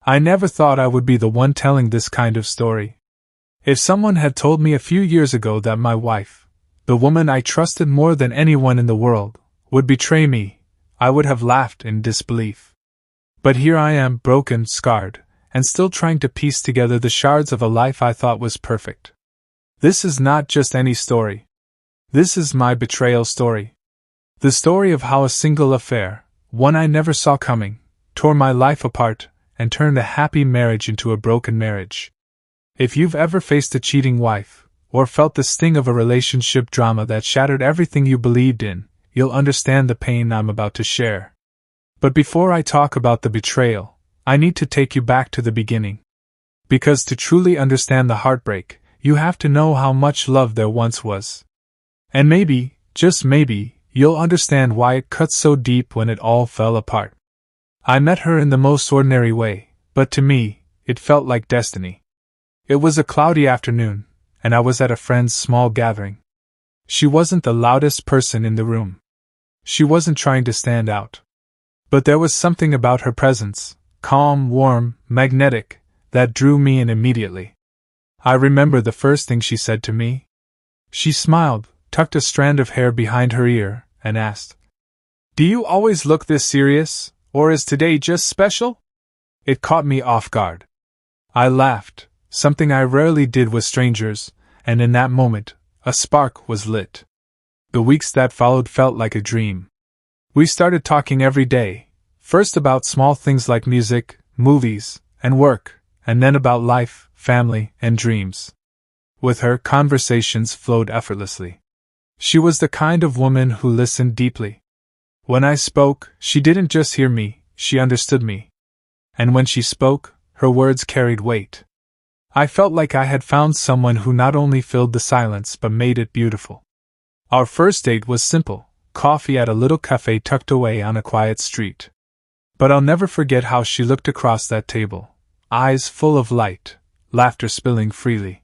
I never thought I would be the one telling this kind of story. If someone had told me a few years ago that my wife, the woman I trusted more than anyone in the world, would betray me, I would have laughed in disbelief. But here I am, broken, scarred, and still trying to piece together the shards of a life I thought was perfect. This is not just any story. This is my betrayal story. The story of how a single affair, one I never saw coming, tore my life apart and turned a happy marriage into a broken marriage. If you've ever faced a cheating wife, or felt the sting of a relationship drama that shattered everything you believed in, you'll understand the pain I'm about to share. But before I talk about the betrayal, I need to take you back to the beginning. Because to truly understand the heartbreak, you have to know how much love there once was. And maybe, just maybe, you'll understand why it cut so deep when it all fell apart. I met her in the most ordinary way, but to me, it felt like destiny. It was a cloudy afternoon, and I was at a friend's small gathering. She wasn't the loudest person in the room. She wasn't trying to stand out. But there was something about her presence, calm, warm, magnetic, that drew me in immediately. I remember the first thing she said to me. She smiled, tucked a strand of hair behind her ear, and asked, "Do you always look this serious, or is today just special?" It caught me off guard. I laughed, something I rarely did with strangers, and in that moment, a spark was lit. The weeks that followed felt like a dream. We started talking every day, first about small things like music, movies, and work, and then about life, family, and dreams. With her, conversations flowed effortlessly. She was the kind of woman who listened deeply. When I spoke, she didn't just hear me, she understood me. And when she spoke, her words carried weight. I felt like I had found someone who not only filled the silence but made it beautiful. Our first date was simple, coffee at a little cafe tucked away on a quiet street. But I'll never forget how she looked across that table, eyes full of light, laughter spilling freely.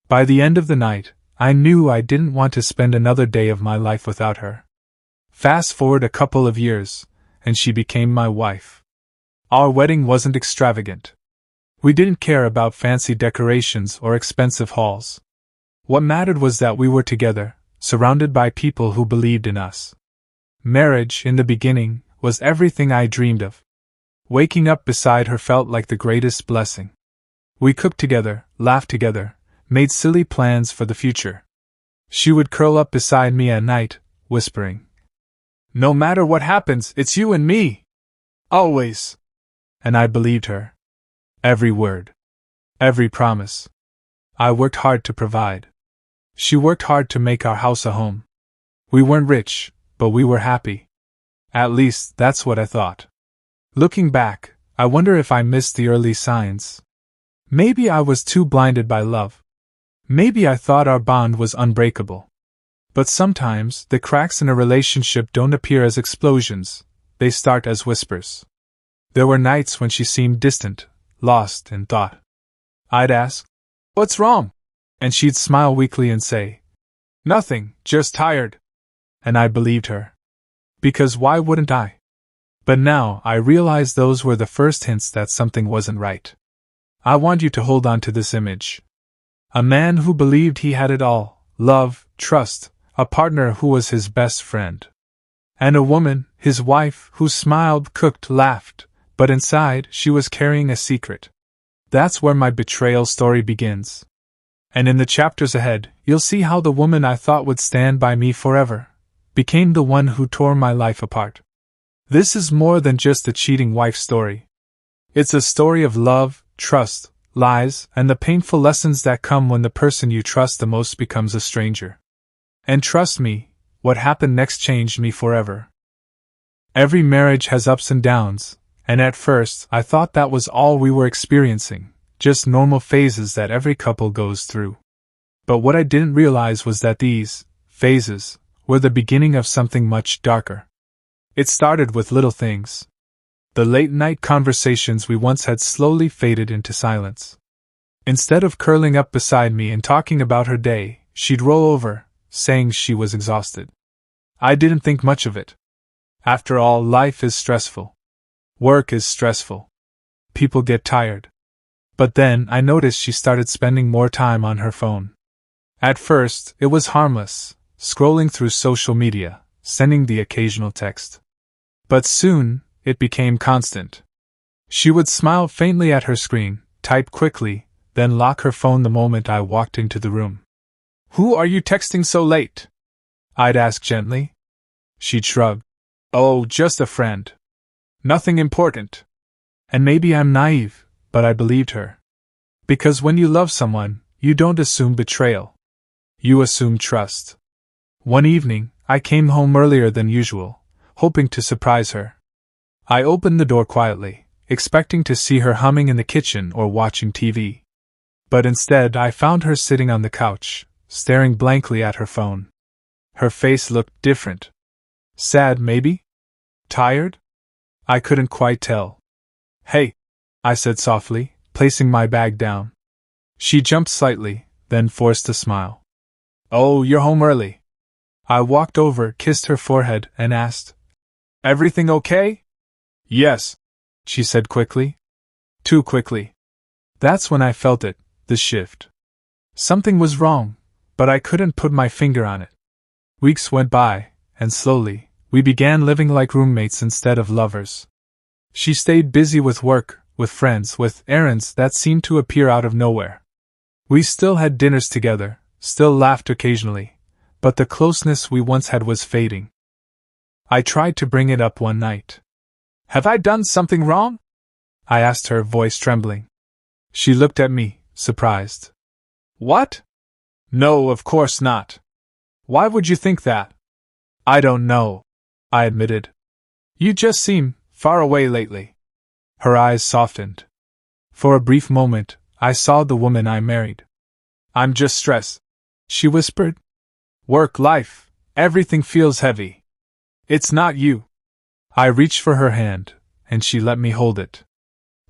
By the end of the night, I knew I didn't want to spend another day of my life without her. Fast forward a couple of years, and she became my wife. Our wedding wasn't extravagant. We didn't care about fancy decorations or expensive halls. What mattered was that we were together, surrounded by people who believed in us. Marriage, in the beginning, was everything I dreamed of. Waking up beside her felt like the greatest blessing. We cooked together, laughed together, made silly plans for the future. She would curl up beside me at night, whispering, "No matter what happens, it's you and me. Always." And I believed her. Every word. Every promise. I worked hard to provide. She worked hard to make our house a home. We weren't rich, but we were happy. At least, that's what I thought. Looking back, I wonder if I missed the early signs. Maybe I was too blinded by love. Maybe I thought our bond was unbreakable. But sometimes, the cracks in a relationship don't appear as explosions, they start as whispers. There were nights when she seemed distant, lost in thought. I'd ask, "What's wrong?" And she'd smile weakly and say, "Nothing, just tired." And I believed her. Because why wouldn't I? But now I realize those were the first hints that something wasn't right. I want you to hold on to this image. A man who believed he had it all, love, trust, a partner who was his best friend. And a woman, his wife, who smiled, cooked, laughed, but inside she was carrying a secret. That's where my betrayal story begins. And in the chapters ahead, you'll see how the woman I thought would stand by me forever became the one who tore my life apart. This is more than just a cheating wife story. It's a story of love, trust, lies, and the painful lessons that come when the person you trust the most becomes a stranger. And trust me, what happened next changed me forever. Every marriage has ups and downs, and at first I thought that was all we were experiencing, just normal phases that every couple goes through. But what I didn't realize was that these phases were the beginning of something much darker. It started with little things. The late-night conversations we once had slowly faded into silence. Instead of curling up beside me and talking about her day, she'd roll over, saying she was exhausted. I didn't think much of it. After all, life is stressful. Work is stressful. people get tired. But then I noticed she started spending more time on her phone. At first, it was harmless, scrolling through social media, sending the occasional text. But soon, it became constant. She would smile faintly at her screen, type quickly, then lock her phone the moment I walked into the room. "Who are you texting so late?" I'd ask gently. She'd shrug. "Oh, just a friend. Nothing important." And maybe I'm naive, but I believed her. Because when you love someone, you don't assume betrayal. You assume trust. One evening, I came home earlier than usual, hoping to surprise her. I opened the door quietly, expecting to see her humming in the kitchen or watching TV. But instead, I found her sitting on the couch, staring blankly at her phone. Her face looked different. Sad, maybe? Tired? I couldn't quite tell. "Hey," I said softly, placing my bag down. She jumped slightly, then forced a smile. "Oh, you're home early." I walked over, kissed her forehead, and asked, "Everything okay?" "Yes," she said quickly. Too quickly. That's when I felt it, the shift. Something was wrong, but I couldn't put my finger on it. Weeks went by, and slowly, we began living like roommates instead of lovers. She stayed busy with work, with friends, with errands that seemed to appear out of nowhere. We still had dinners together, still laughed occasionally, but the closeness we once had was fading. I tried to bring it up one night. "Have I done something wrong?" I asked her, voice trembling. She looked at me, surprised. "What? No, of course not. Why would you think that?" "I don't know," I admitted. "You just seem far away lately." Her eyes softened. For a brief moment, I saw the woman I married. "I'm just stressed," she whispered. "Work, life, everything feels heavy. It's not you." I reached for her hand, and she let me hold it.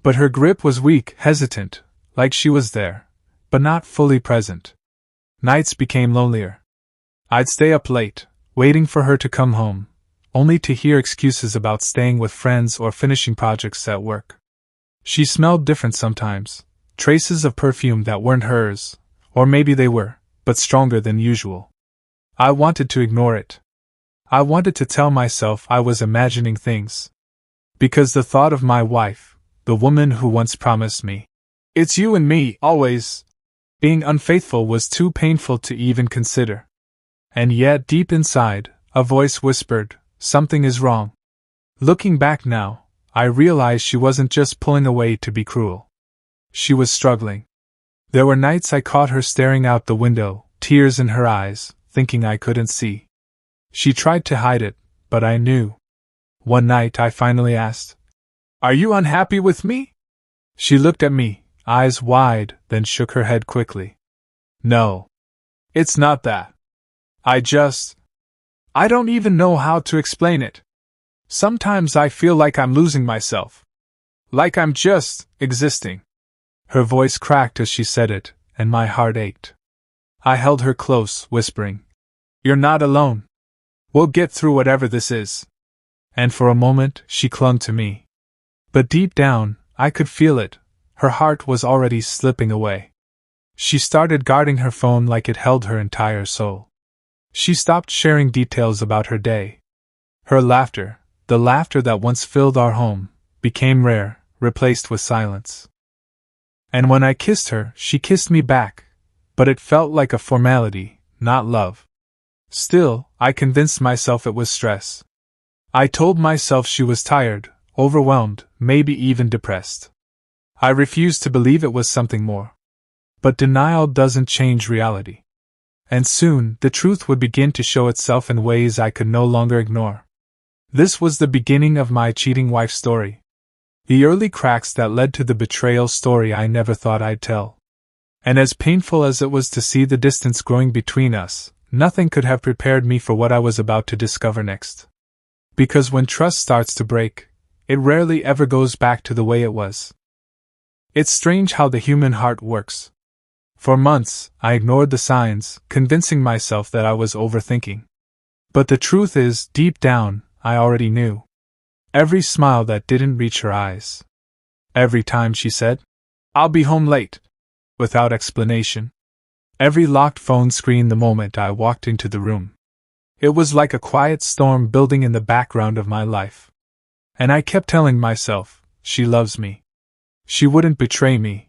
But her grip was weak, hesitant, like she was there, but not fully present. Nights became lonelier. I'd stay up late, waiting for her to come home, only to hear excuses about staying with friends or finishing projects at work. She smelled different sometimes, traces of perfume that weren't hers, or maybe they were, but stronger than usual. I wanted to ignore it. I wanted to tell myself I was imagining things. Because the thought of my wife, the woman who once promised me, "It's you and me, always," being unfaithful was too painful to even consider. And yet, deep inside, a voice whispered, "Something is wrong." Looking back now, I realized she wasn't just pulling away to be cruel. She was struggling. There were nights I caught her staring out the window, tears in her eyes, thinking I couldn't see. She tried to hide it, but I knew. One night I finally asked, "Are you unhappy with me?" She looked at me, eyes wide, then shook her head quickly. "No. It's not that. I don't even know how to explain it. Sometimes I feel like I'm losing myself. Like I'm just existing." Her voice cracked as she said it, and my heart ached. I held her close, whispering, "You're not alone. We'll get through whatever this is." And for a moment, she clung to me. But deep down, I could feel it. Her heart was already slipping away. She started guarding her phone like it held her entire soul. She stopped sharing details about her day. Her laughter, the laughter that once filled our home, became rare, replaced with silence. And when I kissed her, she kissed me back, but it felt like a formality, not love. Still, I convinced myself it was stress. I told myself she was tired, overwhelmed, maybe even depressed. I refused to believe it was something more. But denial doesn't change reality. And soon, the truth would begin to show itself in ways I could no longer ignore. This was the beginning of my cheating wife story. The early cracks that led to the betrayal story I never thought I'd tell. And as painful as it was to see the distance growing between us, nothing could have prepared me for what I was about to discover next. Because when trust starts to break, it rarely ever goes back to the way it was. It's strange how the human heart works. For months, I ignored the signs, convincing myself that I was overthinking. But the truth is, deep down, I already knew. Every smile that didn't reach her eyes. Every time she said, "I'll be home late," without explanation. Every locked phone screen the moment I walked into the room. It was like a quiet storm building in the background of my life. And I kept telling myself, she loves me. She wouldn't betray me.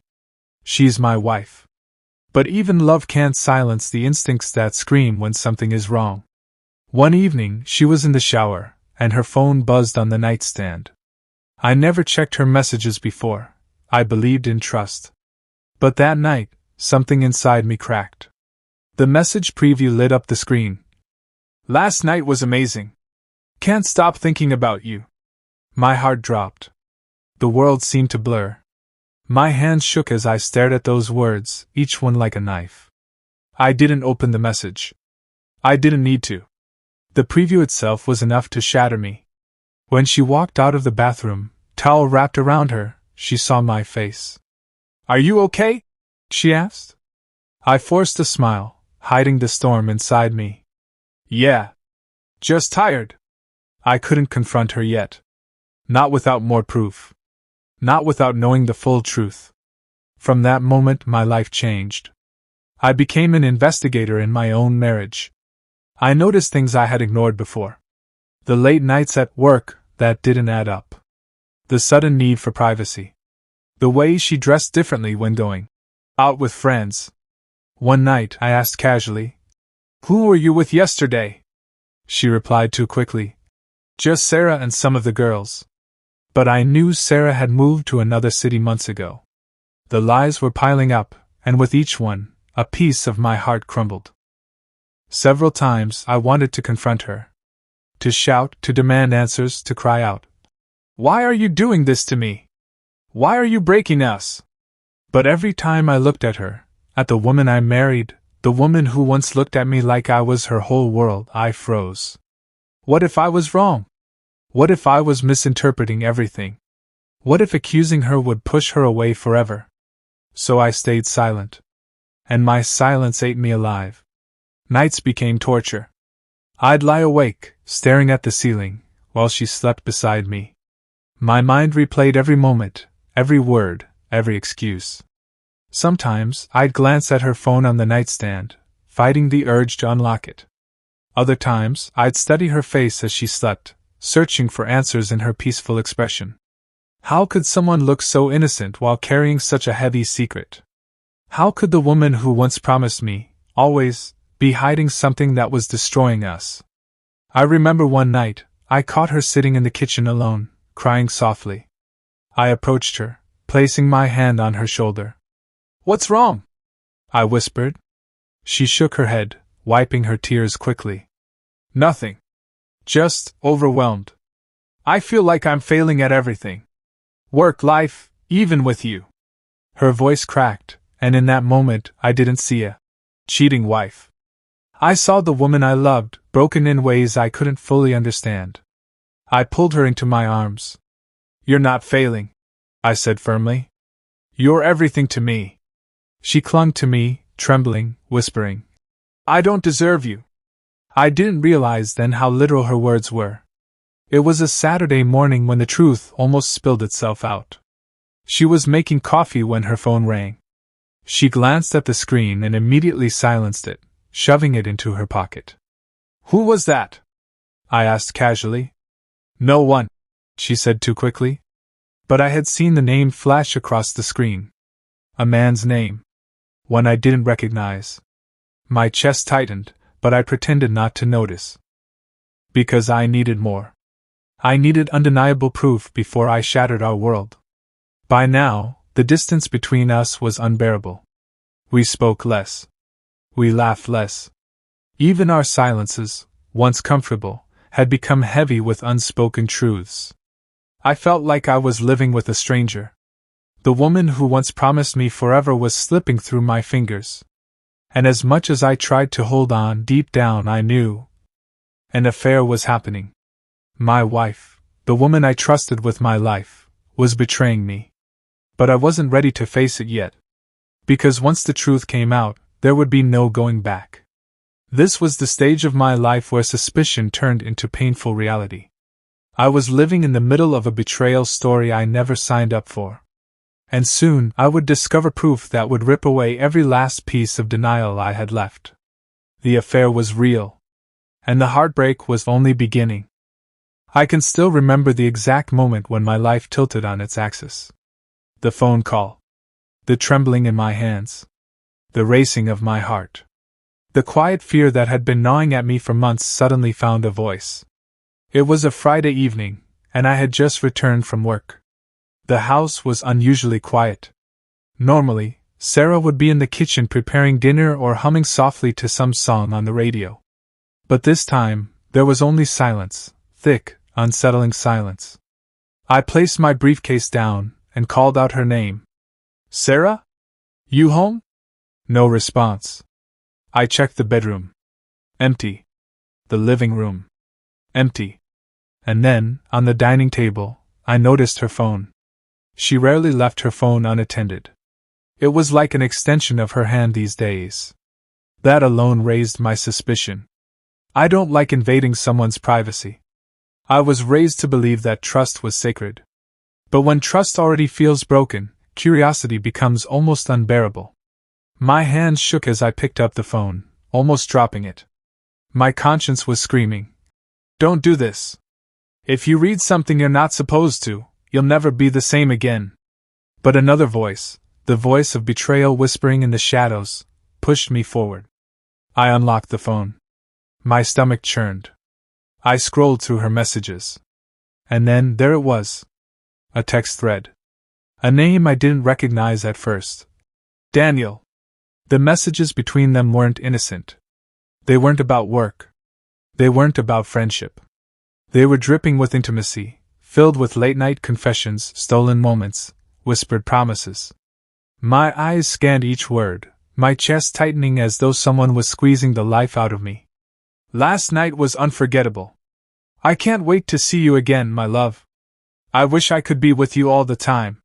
She's my wife. But even love can't silence the instincts that scream when something is wrong. One evening, she was in the shower, and her phone buzzed on the nightstand. I never checked her messages before. I believed in trust. But that night, something inside me cracked. The message preview lit up the screen. "Last night was amazing. Can't stop thinking about you." My heart dropped. The world seemed to blur. My hands shook as I stared at those words, each one like a knife. I didn't open the message. I didn't need to. The preview itself was enough to shatter me. When she walked out of the bathroom, towel wrapped around her, she saw my face. "Are you okay?" she asked. I forced a smile, hiding the storm inside me. "Yeah. Just tired." I couldn't confront her yet. Not without more proof. Not without knowing the full truth. From that moment, my life changed. I became an investigator in my own marriage. I noticed things I had ignored before. The late nights at work that didn't add up. The sudden need for privacy. The way she dressed differently when going out with friends. One night, I asked casually, "Who were you with yesterday?" She replied too quickly, "Just Sarah and some of the girls." But I knew Sarah had moved to another city months ago. The lies were piling up, and with each one, a piece of my heart crumbled. Several times I wanted to confront her. To shout, to demand answers, to cry out, "Why are you doing this to me? Why are you breaking us?" But every time I looked at her, at the woman I married, the woman who once looked at me like I was her whole world, I froze. What if I was wrong? What if I was misinterpreting everything? What if accusing her would push her away forever? So I stayed silent. And my silence ate me alive. Nights became torture. I'd lie awake, staring at the ceiling, while she slept beside me. My mind replayed every moment, every word, every excuse. Sometimes I'd glance at her phone on the nightstand, fighting the urge to unlock it. Other times I'd study her face as she slept, searching for answers in her peaceful expression. How could someone look so innocent while carrying such a heavy secret? How could the woman who once promised me, always, be hiding something that was destroying us? I remember one night, I caught her sitting in the kitchen alone, crying softly. I approached her, placing my hand on her shoulder. "What's wrong?" I whispered. She shook her head, wiping her tears quickly. "Nothing. Just overwhelmed. I feel like I'm failing at everything. Work, life, even with you." Her voice cracked, and in that moment I didn't see a cheating wife. I saw the woman I loved, broken in ways I couldn't fully understand. I pulled her into my arms. "You're not failing," I said firmly. "You're everything to me." She clung to me, trembling, whispering, "I don't deserve you." I didn't realize then how literal her words were. It was a Saturday morning when the truth almost spilled itself out. She was making coffee when her phone rang. She glanced at the screen and immediately silenced it, shoving it into her pocket. "Who was that?" I asked casually. "No one," she said too quickly. But I had seen the name flash across the screen. A man's name. One I didn't recognize. My chest tightened, but I pretended not to notice. Because I needed more. I needed undeniable proof before I shattered our world. By now, the distance between us was unbearable. We spoke less. We laughed less. Even our silences, once comfortable, had become heavy with unspoken truths. I felt like I was living with a stranger. The woman who once promised me forever was slipping through my fingers. And as much as I tried to hold on, deep down I knew an affair was happening. My wife, the woman I trusted with my life, was betraying me. But I wasn't ready to face it yet. Because once the truth came out, there would be no going back. This was the stage of my life where suspicion turned into painful reality. I was living in the middle of a betrayal story I never signed up for. And soon I would discover proof that would rip away every last piece of denial I had left. The affair was real. And the heartbreak was only beginning. I can still remember the exact moment when my life tilted on its axis. The phone call. The trembling in my hands. The racing of my heart. The quiet fear that had been gnawing at me for months suddenly found a voice. It was a Friday evening, and I had just returned from work. The house was unusually quiet. Normally, Sarah would be in the kitchen preparing dinner or humming softly to some song on the radio. But this time, there was only silence, thick, unsettling silence. I placed my briefcase down and called out her name. Sarah? You home? No response. I checked the bedroom. Empty. The living room. Empty. And then, on the dining table, I noticed her phone. She rarely left her phone unattended. It was like an extension of her hand these days. That alone raised my suspicion. I don't like invading someone's privacy. I was raised to believe that trust was sacred. But when trust already feels broken, curiosity becomes almost unbearable. My hands shook as I picked up the phone, almost dropping it. My conscience was screaming, "Don't do this. If you read something you're not supposed to, you'll never be the same again." But another voice, the voice of betrayal whispering in the shadows, pushed me forward. I unlocked the phone. My stomach churned. I scrolled through her messages. And then there it was. A text thread. A name I didn't recognize at first. Daniel. The messages between them weren't innocent. They weren't about work. They weren't about friendship. They were dripping with intimacy, filled with late-night confessions, stolen moments, whispered promises. My eyes scanned each word, my chest tightening as though someone was squeezing the life out of me. Last night was unforgettable. I can't wait to see you again, my love. I wish I could be with you all the time.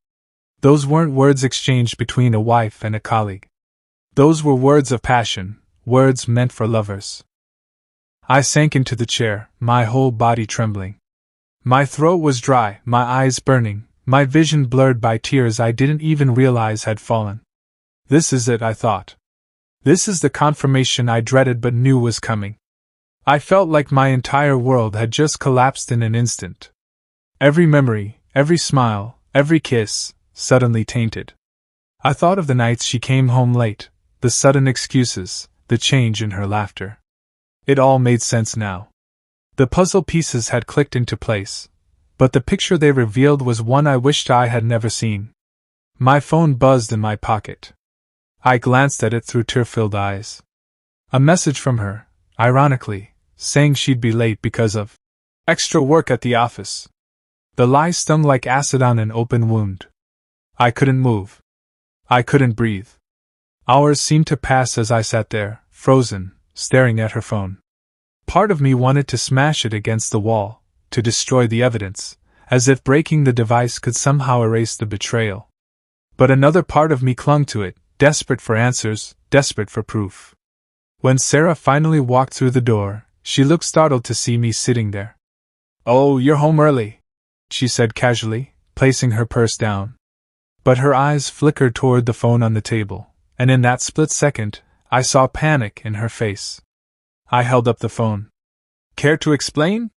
Those weren't words exchanged between a wife and a colleague. Those were words of passion, words meant for lovers. I sank into the chair, my whole body trembling. My throat was dry, my eyes burning, my vision blurred by tears I didn't even realize had fallen. This is it, I thought. This is the confirmation I dreaded but knew was coming. I felt like my entire world had just collapsed in an instant. Every memory, every smile, every kiss, suddenly tainted. I thought of the nights she came home late, the sudden excuses, the change in her laughter. It all made sense now. The puzzle pieces had clicked into place, but the picture they revealed was one I wished I had never seen. My phone buzzed in my pocket. I glanced at it through tear-filled eyes. A message from her, ironically, saying she'd be late because of extra work at the office. The lie stung like acid on an open wound. I couldn't move. I couldn't breathe. Hours seemed to pass as I sat there, frozen, staring at her phone. Part of me wanted to smash it against the wall, to destroy the evidence, as if breaking the device could somehow erase the betrayal. But another part of me clung to it, desperate for answers, desperate for proof. When Sarah finally walked through the door, she looked startled to see me sitting there. "Oh, you're home early," she said casually, placing her purse down. But her eyes flickered toward the phone on the table, and in that split second, I saw panic in her face. I held up the phone. "Care to explain?"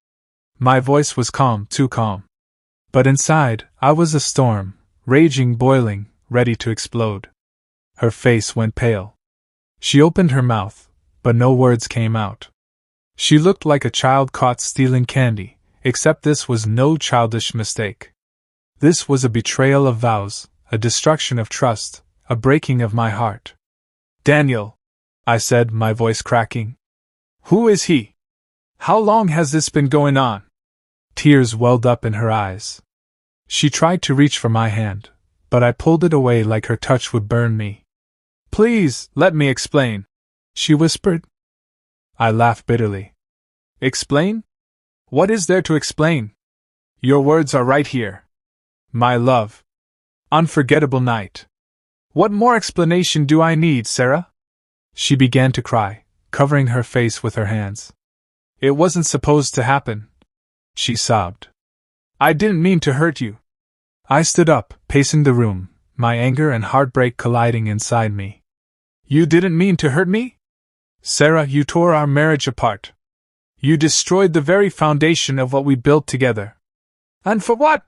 My voice was calm, too calm. But inside, I was a storm, raging, boiling, ready to explode. Her face went pale. She opened her mouth, but no words came out. She looked like a child caught stealing candy, except this was no childish mistake. This was a betrayal of vows, a destruction of trust, a breaking of my heart. "Daniel," I said, my voice cracking. "Who is he? How long has this been going on?" Tears welled up in her eyes. She tried to reach for my hand, but I pulled it away like her touch would burn me. "Please, let me explain," she whispered. I laughed bitterly. "Explain? What is there to explain? Your words are right here. My love. Unforgettable night. What more explanation do I need, Sarah?" She began to cry, covering her face with her hands. "It wasn't supposed to happen," she sobbed. "I didn't mean to hurt you." I stood up, pacing the room, my anger and heartbreak colliding inside me. You didn't mean to hurt me? Sarah, you tore our marriage apart. You destroyed the very foundation of what we built together. And for what?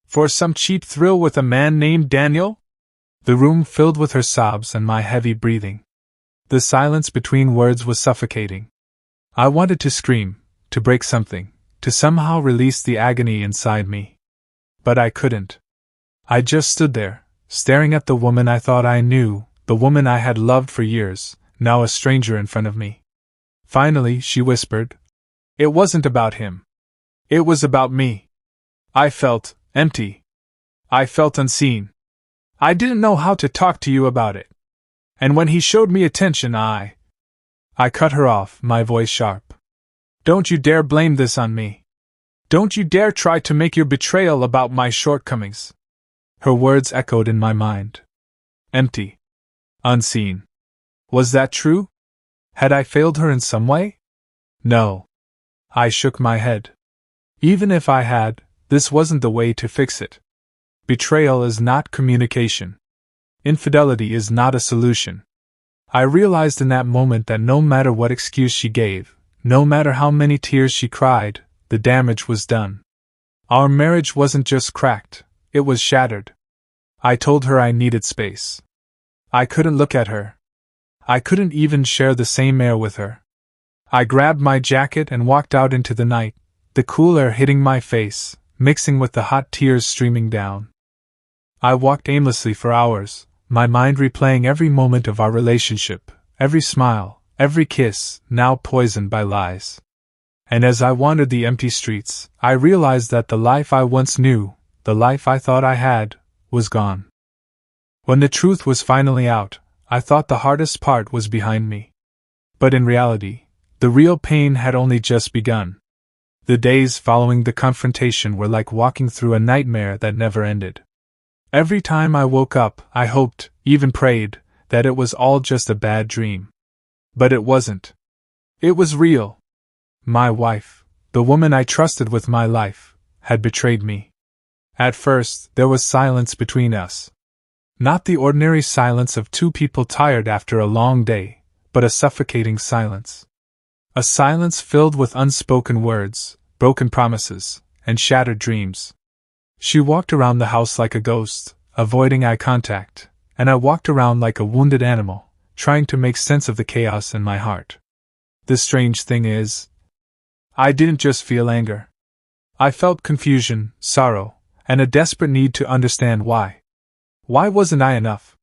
For some cheap thrill with a man named Daniel? The room filled with her sobs and my heavy breathing. The silence between words was suffocating. I wanted to scream, to break something, to somehow release the agony inside me. But I couldn't. I just stood there, staring at the woman I thought I knew, the woman I had loved for years, now a stranger in front of me. Finally, she whispered, "It wasn't about him. It was about me. I felt empty. I felt unseen. I didn't know how to talk to you about it. And when he showed me attention, I cut her off, my voice sharp. Don't you dare blame this on me. Don't you dare try to make your betrayal about my shortcomings." Her words echoed in my mind. Empty. Unseen. Was that true? Had I failed her in some way? No. I shook my head. Even if I had, this wasn't the way to fix it. Betrayal is not communication. Infidelity is not a solution. I realized in that moment that no matter what excuse she gave, no matter how many tears she cried, the damage was done. Our marriage wasn't just cracked, it was shattered. I told her I needed space. I couldn't look at her. I couldn't even share the same air with her. I grabbed my jacket and walked out into the night, the cool air hitting my face, mixing with the hot tears streaming down. I walked aimlessly for hours, my mind replaying every moment of our relationship, every smile, every kiss, now poisoned by lies. And as I wandered the empty streets, I realized that the life I once knew, the life I thought I had, was gone. When the truth was finally out, I thought the hardest part was behind me. But in reality, the real pain had only just begun. The days following the confrontation were like walking through a nightmare that never ended. Every time I woke up, I hoped, even prayed, that it was all just a bad dream. But it wasn't. It was real. My wife, the woman I trusted with my life, had betrayed me. At first, there was silence between us. Not the ordinary silence of two people tired after a long day, but a suffocating silence. A silence filled with unspoken words, broken promises, and shattered dreams. She walked around the house like a ghost, avoiding eye contact, and I walked around like a wounded animal, trying to make sense of the chaos in my heart. The strange thing is, I didn't just feel anger. I felt confusion, sorrow, and a desperate need to understand why. Why wasn't I enough?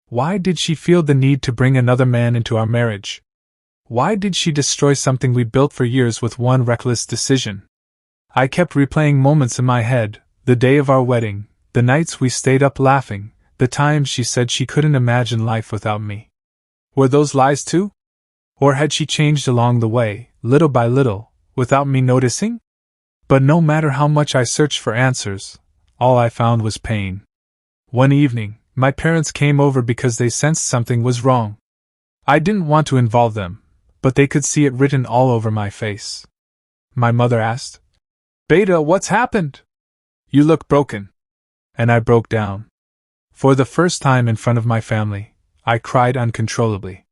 Why did she feel the need to bring another man into our marriage? Why did she destroy something we built for years with one reckless decision? I kept replaying moments in my head, the day of our wedding, the nights we stayed up laughing, the times she said she couldn't imagine life without me. Were those lies too? Or had she changed along the way, little by little, without me noticing? But no matter how much I searched for answers, all I found was pain. One evening, my parents came over because they sensed something was wrong. I didn't want to involve them, but they could see it written all over my face. My mother asked, "Beta, what's happened? You look broken." And I broke down. For the first time in front of my family, I cried uncontrollably.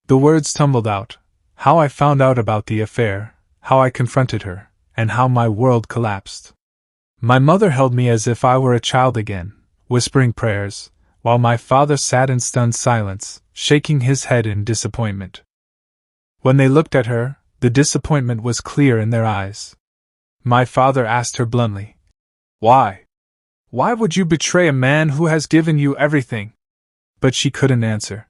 The words tumbled out, how I found out about the affair, how I confronted her, and how my world collapsed. My mother held me as if I were a child again, whispering prayers, while my father sat in stunned silence, shaking his head in disappointment. When they looked at her, the disappointment was clear in their eyes. My father asked her bluntly, "Why? Why would you betray a man who has given you everything?" But she couldn't answer.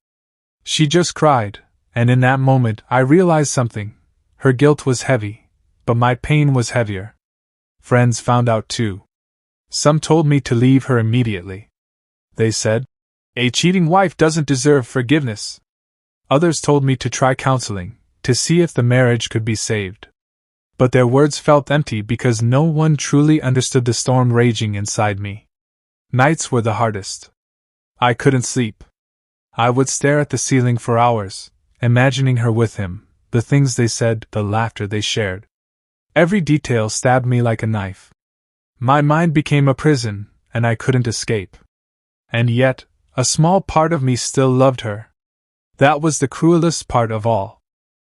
She just cried, and in that moment I realized something. Her guilt was heavy, but my pain was heavier. Friends found out too. Some told me to leave her immediately. They said, "A cheating wife doesn't deserve forgiveness." Others told me to try counseling, to see if the marriage could be saved. But their words felt empty because no one truly understood the storm raging inside me. Nights were the hardest. I couldn't sleep. I would stare at the ceiling for hours, imagining her with him, the things they said, the laughter they shared. Every detail stabbed me like a knife. My mind became a prison, and I couldn't escape. And yet, a small part of me still loved her. That was the cruelest part of all.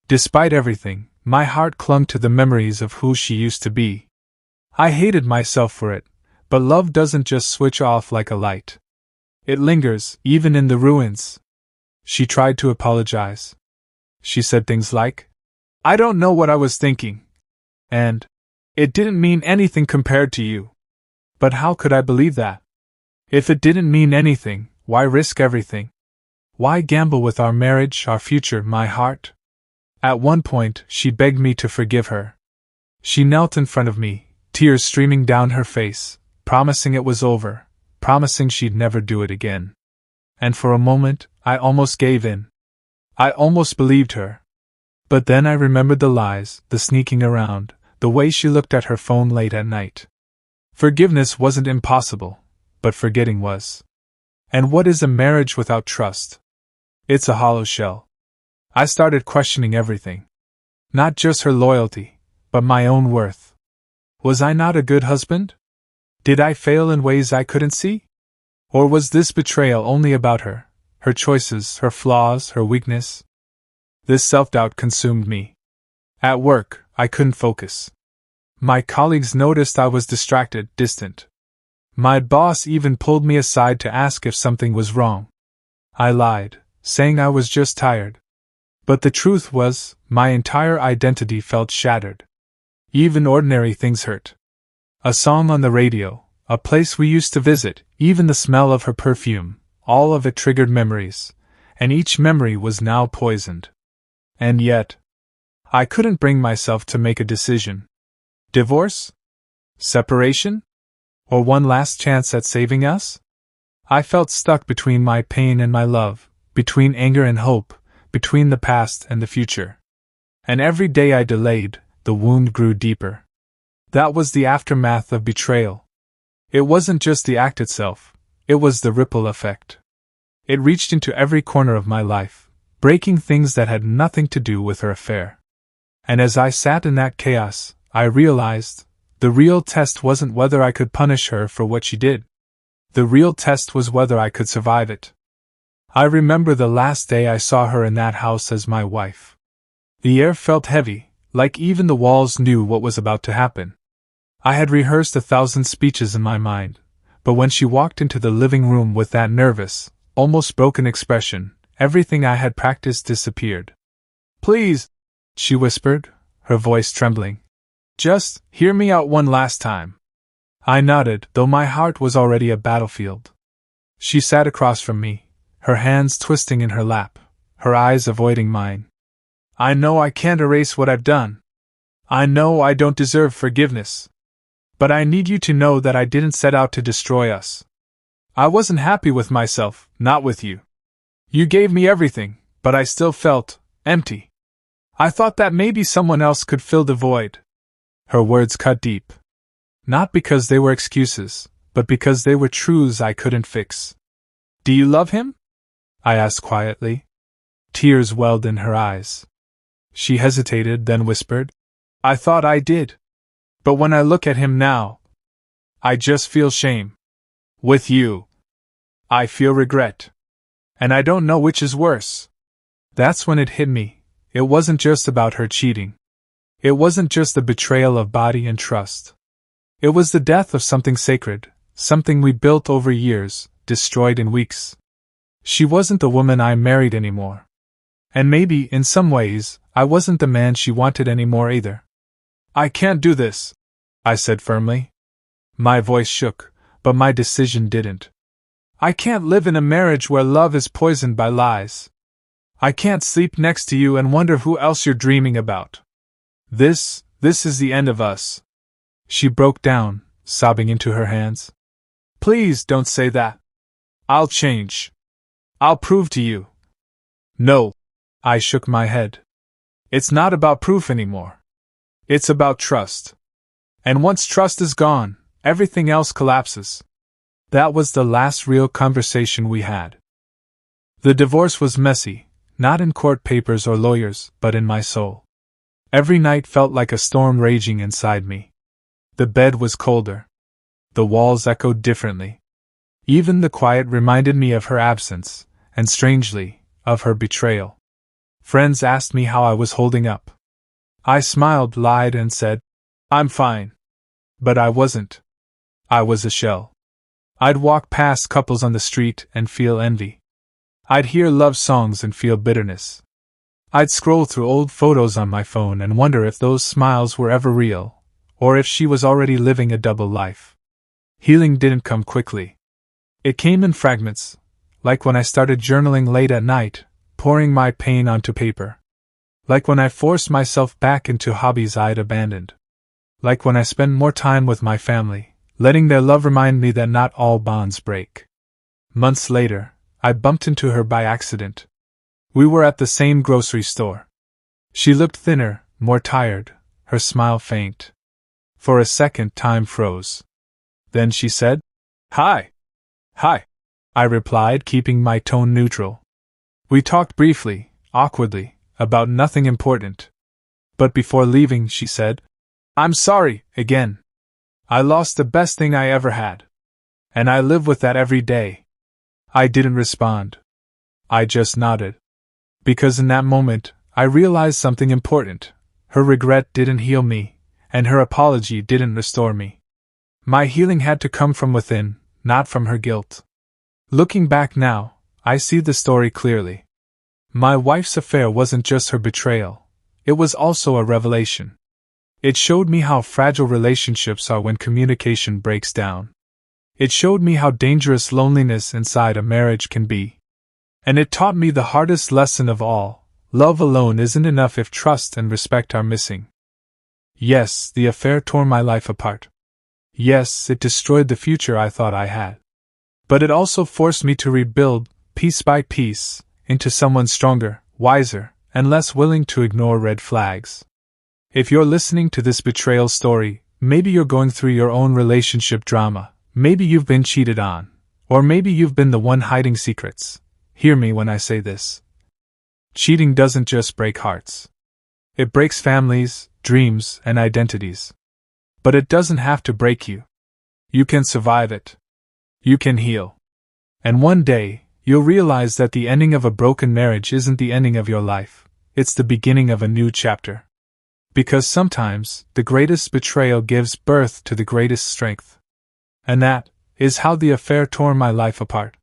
Despite everything, my heart clung to the memories of who she used to be. I hated myself for it, but love doesn't just switch off like a light. It lingers, even in the ruins. She tried to apologize. She said things like, "I don't know what I was thinking," and "It didn't mean anything compared to you." But how could I believe that? If it didn't mean anything, why risk everything? Why gamble with our marriage, our future, my heart? At one point, she begged me to forgive her. She knelt in front of me, tears streaming down her face, promising it was over, promising she'd never do it again. And for a moment, I almost gave in. I almost believed her. But then I remembered the lies, the sneaking around, the way she looked at her phone late at night. Forgiveness wasn't impossible, but forgetting was. And what is a marriage without trust? It's a hollow shell. I started questioning everything. Not just her loyalty, but my own worth. Was I not a good husband? Did I fail in ways I couldn't see? Or was this betrayal only about her choices, her flaws, her weakness? This self-doubt consumed me. At work, I couldn't focus. My colleagues noticed I was distracted, distant. My boss even pulled me aside to ask if something was wrong. I lied, saying I was just tired. But the truth was, my entire identity felt shattered. Even ordinary things hurt. A song on the radio, a place we used to visit, even the smell of her perfume, all of it triggered memories, and each memory was now poisoned. And yet, I couldn't bring myself to make a decision. Divorce? Separation? Or one last chance at saving us? I felt stuck between my pain and my love, between anger and hope, between the past and the future. And every day I delayed, the wound grew deeper. That was the aftermath of betrayal. It wasn't just the act itself, it was the ripple effect. It reached into every corner of my life, breaking things that had nothing to do with her affair. And as I sat in that chaos, I realized, the real test wasn't whether I could punish her for what she did. The real test was whether I could survive it. I remember the last day I saw her in that house as my wife. The air felt heavy, like even the walls knew what was about to happen. I had rehearsed 1,000 speeches in my mind, but when she walked into the living room with that nervous, almost broken expression, everything I had practiced disappeared. "Please," she whispered, her voice trembling. "Just hear me out one last time." I nodded, though my heart was already a battlefield. She sat across from me, her hands twisting in her lap, her eyes avoiding mine. "I know I can't erase what I've done. I know I don't deserve forgiveness. But I need you to know that I didn't set out to destroy us. I wasn't happy with myself, not with you. You gave me everything, but I still felt empty. I thought that maybe someone else could fill the void." Her words cut deep. Not because they were excuses, but because they were truths I couldn't fix. "Do you love him?" I asked quietly. Tears welled in her eyes. She hesitated, then whispered, "I thought I did. But when I look at him now, I just feel shame. With you, I feel regret. And I don't know which is worse." That's when it hit me. It wasn't just about her cheating. It wasn't just the betrayal of body and trust. It was the death of something sacred, something we built over years, destroyed in weeks. She wasn't the woman I married anymore. And maybe, in some ways, I wasn't the man she wanted anymore either. "I can't do this," I said firmly. My voice shook, but my decision didn't. "I can't live in a marriage where love is poisoned by lies. I can't sleep next to you and wonder who else you're dreaming about. This is the end of us." She broke down, sobbing into her hands. "Please don't say that. I'll change. I'll prove to you." "No." I shook my head. "It's not about proof anymore. It's about trust. And once trust is gone, everything else collapses." That was the last real conversation we had. The divorce was messy, not in court papers or lawyers, but in my soul. Every night felt like a storm raging inside me. The bed was colder. The walls echoed differently. Even the quiet reminded me of her absence, and strangely, of her betrayal. Friends asked me how I was holding up. I smiled, lied, and said, "I'm fine." But I wasn't. I was a shell. I'd walk past couples on the street and feel envy. I'd hear love songs and feel bitterness. I'd scroll through old photos on my phone and wonder if those smiles were ever real, or if she was already living a double life. Healing didn't come quickly. It came in fragments, like when I started journaling late at night, pouring my pain onto paper. Like when I forced myself back into hobbies I'd abandoned. Like when I spent more time with my family, letting their love remind me that not all bonds break. Months later, I bumped into her by accident. We were at the same grocery store. She looked thinner, more tired, her smile faint. For a second, time froze. Then she said, "Hi." "Hi," I replied, keeping my tone neutral. We talked briefly, awkwardly, about nothing important. But before leaving, she said, "I'm sorry, again. I lost the best thing I ever had. And I live with that every day." I didn't respond. I just nodded. Because in that moment, I realized something important. Her regret didn't heal me, and her apology didn't restore me. My healing had to come from within, not from her guilt. Looking back now, I see the story clearly. My wife's affair wasn't just her betrayal, it was also a revelation. It showed me how fragile relationships are when communication breaks down. It showed me how dangerous loneliness inside a marriage can be. And it taught me the hardest lesson of all: love alone isn't enough if trust and respect are missing. Yes, the affair tore my life apart. Yes, it destroyed the future I thought I had. But it also forced me to rebuild, piece by piece, into someone stronger, wiser, and less willing to ignore red flags. If you're listening to this betrayal story, maybe you're going through your own relationship drama, maybe you've been cheated on, or maybe you've been the one hiding secrets. Hear me when I say this. Cheating doesn't just break hearts. It breaks families, dreams, and identities. But it doesn't have to break you. You can survive it. You can heal. And one day, you'll realize that the ending of a broken marriage isn't the ending of your life, it's the beginning of a new chapter. Because sometimes, the greatest betrayal gives birth to the greatest strength. And that is how the affair tore my life apart.